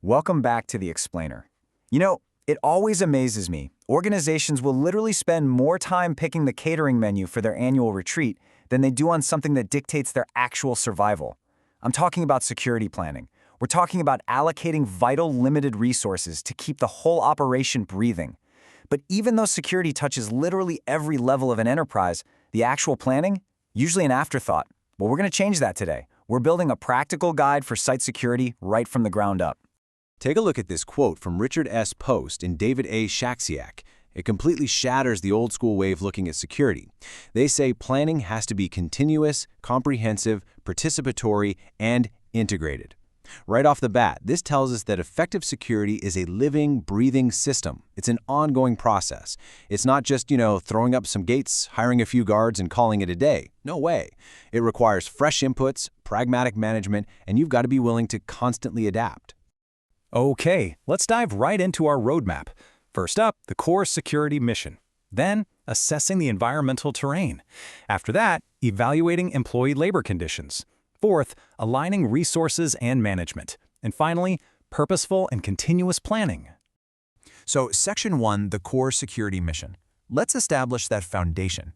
Welcome back to The Explainer. It always amazes me. Organizations will literally spend more time picking the catering menu for their annual retreat than they do on something that dictates their actual survival. I'm talking about security planning. We're talking about allocating vital, limited resources to keep the whole operation breathing. But even though security touches literally every level of an enterprise, the actual planning? Usually an afterthought. Well, we're going to change that today. We're building a practical guide for site security right from the ground up. Take a look at this quote from Richard S. Post and David A. Shaxiak. It completely shatters the old-school way of looking at security. They say planning has to be continuous, comprehensive, participatory, and integrated. Right off the bat, this tells us that effective security is a living, breathing system. It's an ongoing process. It's not just, throwing up some gates, hiring a few guards, and calling it a day. No way. It requires fresh inputs, pragmatic management, and you've got to be willing to constantly adapt. Okay, let's dive right into our roadmap. First up, the core security mission. Then, assessing the environmental terrain. After that, evaluating employee labor conditions. Fourth, aligning resources and management. And finally, purposeful and continuous planning. So, Section 1, the core security mission. Let's establish that foundation.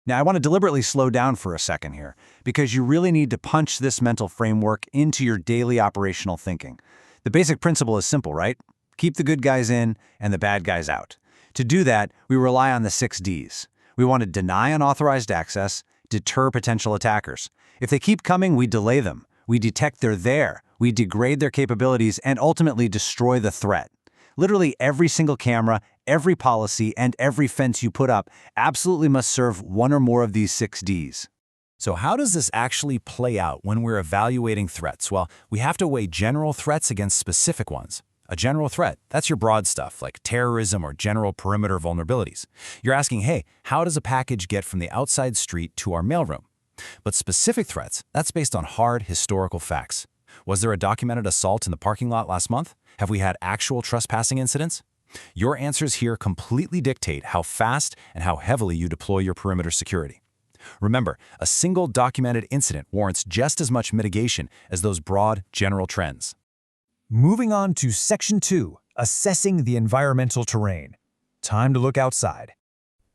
Now, I want to deliberately slow down for a second here, because you really need to punch this mental framework into your daily operational thinking. The basic principle is simple, right? Keep the good guys in and the bad guys out. To do that, we rely on the 6 Ds. We want to deny unauthorized access, deter potential attackers. If they keep coming, we delay them. We detect they're there. We degrade their capabilities and ultimately destroy the threat. Literally every single camera, every policy, and every fence you put up absolutely must serve one or more of these 6 Ds. So how does this actually play out when we're evaluating threats? Well, we have to weigh general threats against specific ones. A general threat, that's your broad stuff, like terrorism or general perimeter vulnerabilities. You're asking, hey, how does a package get from the outside street to our mailroom? But specific threats, that's based on hard historical facts. Was there a documented assault in the parking lot last month? Have we had actual trespassing incidents? Your answers here completely dictate how fast and how heavily you deploy your perimeter security. Remember, a single documented incident warrants just as much mitigation as those broad, general trends. Moving on to Section 2, assessing the environmental terrain. Time to look outside.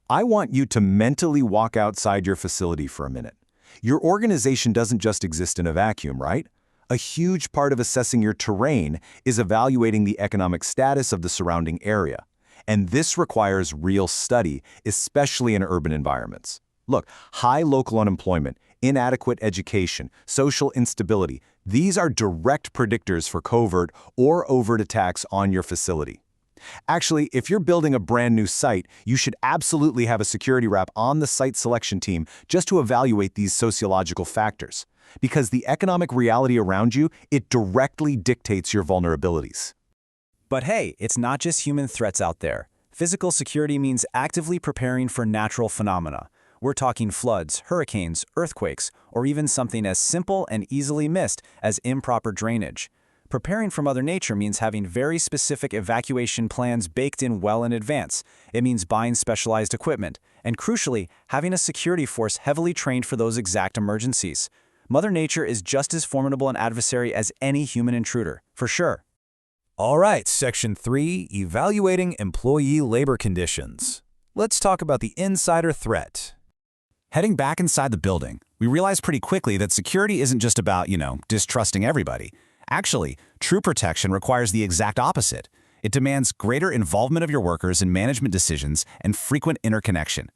I want you to mentally walk outside your facility for a minute. Your organization doesn't just exist in a vacuum, right? A huge part of assessing your terrain is evaluating the economic status of the surrounding area. And this requires real study, especially in urban environments. Look, high local unemployment, inadequate education, social instability, these are direct predictors for covert or overt attacks on your facility. Actually, if you're building a brand new site, you should absolutely have a security rep on the site selection team just to evaluate these sociological factors. Because the economic reality around you, it directly dictates your vulnerabilities. But hey, it's not just human threats out there. Physical security means actively preparing for natural phenomena. We're talking floods, hurricanes, earthquakes, or even something as simple and easily missed as improper drainage. Preparing for Mother Nature means having very specific evacuation plans baked in well in advance. It means buying specialized equipment, and crucially, having a security force heavily trained for those exact emergencies. Mother Nature is just as formidable an adversary as any human intruder, for sure. All right, Section 3, evaluating employee labor conditions. Let's talk about the insider threat. Heading back inside the building, we realized pretty quickly that security isn't just about, distrusting everybody. Actually, true protection requires the exact opposite. It demands greater involvement of your workers in management decisions and frequent interconnection.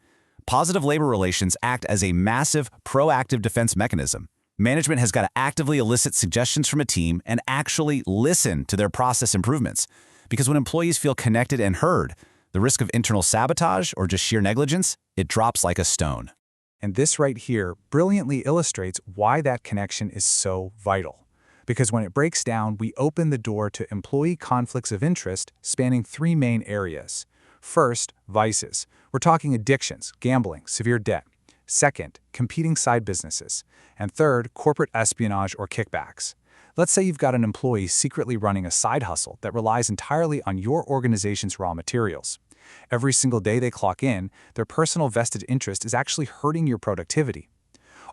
Positive labor relations act as a massive, proactive defense mechanism. Management has got to actively elicit suggestions from a team and actually listen to their process improvements. Because when employees feel connected and heard, the risk of internal sabotage or just sheer negligence, it drops like a stone. And this right here brilliantly illustrates why that connection is so vital. Because when it breaks down, we open the door to employee conflicts of interest spanning 3 main areas. First, vices. We're talking addictions, gambling, severe debt. Second, competing side businesses. And third, corporate espionage or kickbacks. Let's say you've got an employee secretly running a side hustle that relies entirely on your organization's raw materials. Every single day they clock in, their personal vested interest is actually hurting your productivity.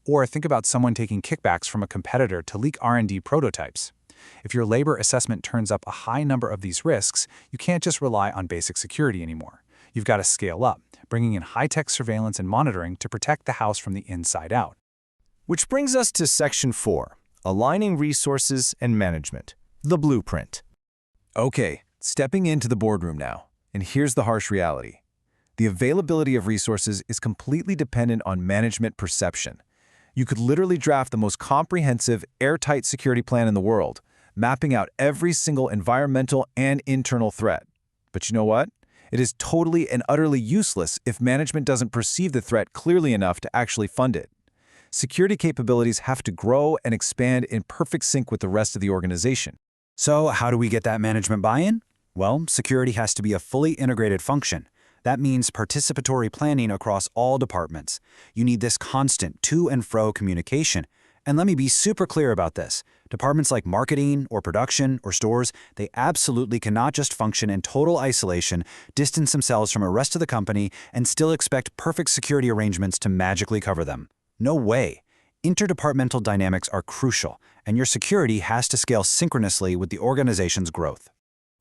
Or think about someone taking kickbacks from a competitor to leak R&D prototypes. If your labor assessment turns up a high number of these risks, you can't just rely on basic security anymore. You've got to scale up, bringing in high-tech surveillance and monitoring to protect the house from the inside out. Which brings us to Section 4, aligning resources and management, the blueprint. Okay, stepping into the boardroom now, and here's the harsh reality. The availability of resources is completely dependent on management perception. You could literally draft the most comprehensive, airtight security plan in the world, mapping out every single environmental and internal threat. But you know what? It is totally and utterly useless if management doesn't perceive the threat clearly enough to actually fund it. Security capabilities have to grow and expand in perfect sync with the rest of the organization. So how do we get that management buy-in? Well, security has to be a fully integrated function. That means participatory planning across all departments. You need this constant to and fro communication. And let me be super clear about this. Departments like marketing or production or stores, they absolutely cannot just function in total isolation, distance themselves from the rest of the company, and still expect perfect security arrangements to magically cover them. No way. Interdepartmental dynamics are crucial, and your security has to scale synchronously with the organization's growth.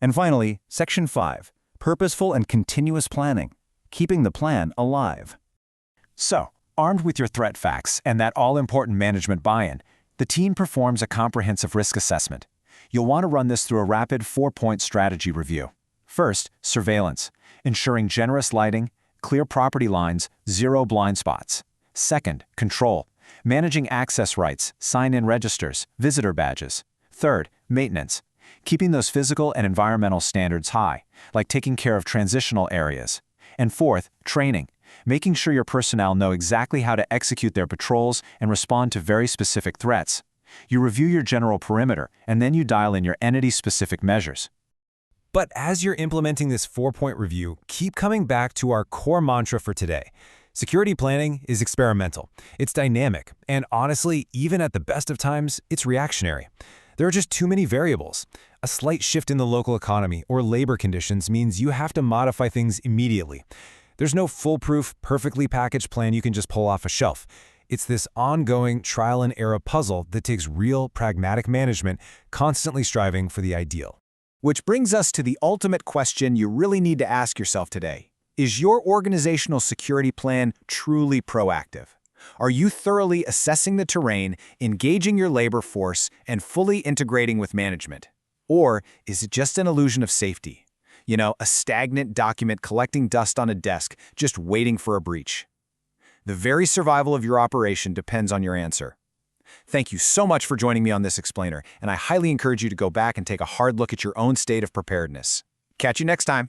And finally, Section 5, purposeful and continuous planning, keeping the plan alive. So, armed with your threat facts and that all-important management buy-in, the team performs a comprehensive risk assessment. You'll want to run this through a rapid 4-point strategy review. First, surveillance, ensuring generous lighting, clear property lines, zero blind spots. Second, control, managing access rights, sign-in registers, visitor badges. Third, maintenance, keeping those physical and environmental standards high, like taking care of transitional areas. And fourth, training, making sure your personnel know exactly how to execute their patrols and respond to very specific threats. You review your general perimeter, and then you dial in your entity-specific measures. But as you're implementing this 4-point review, keep coming back to our core mantra for today. Security planning is experimental. It's dynamic, and honestly, even at the best of times, it's reactionary. There are just too many variables. A slight shift in the local economy or labor conditions means you have to modify things immediately. There's no foolproof, perfectly packaged plan you can just pull off a shelf. It's this ongoing trial-and-error puzzle that takes real, pragmatic management, constantly striving for the ideal. Which brings us to the ultimate question you really need to ask yourself today. Is your organizational security plan truly proactive? Are you thoroughly assessing the terrain, engaging your labor force, and fully integrating with management? Or is it just an illusion of safety? You know, a stagnant document collecting dust on a desk, just waiting for a breach. The very survival of your operation depends on your answer. Thank you so much for joining me on this explainer, and I highly encourage you to go back and take a hard look at your own state of preparedness. Catch you next time.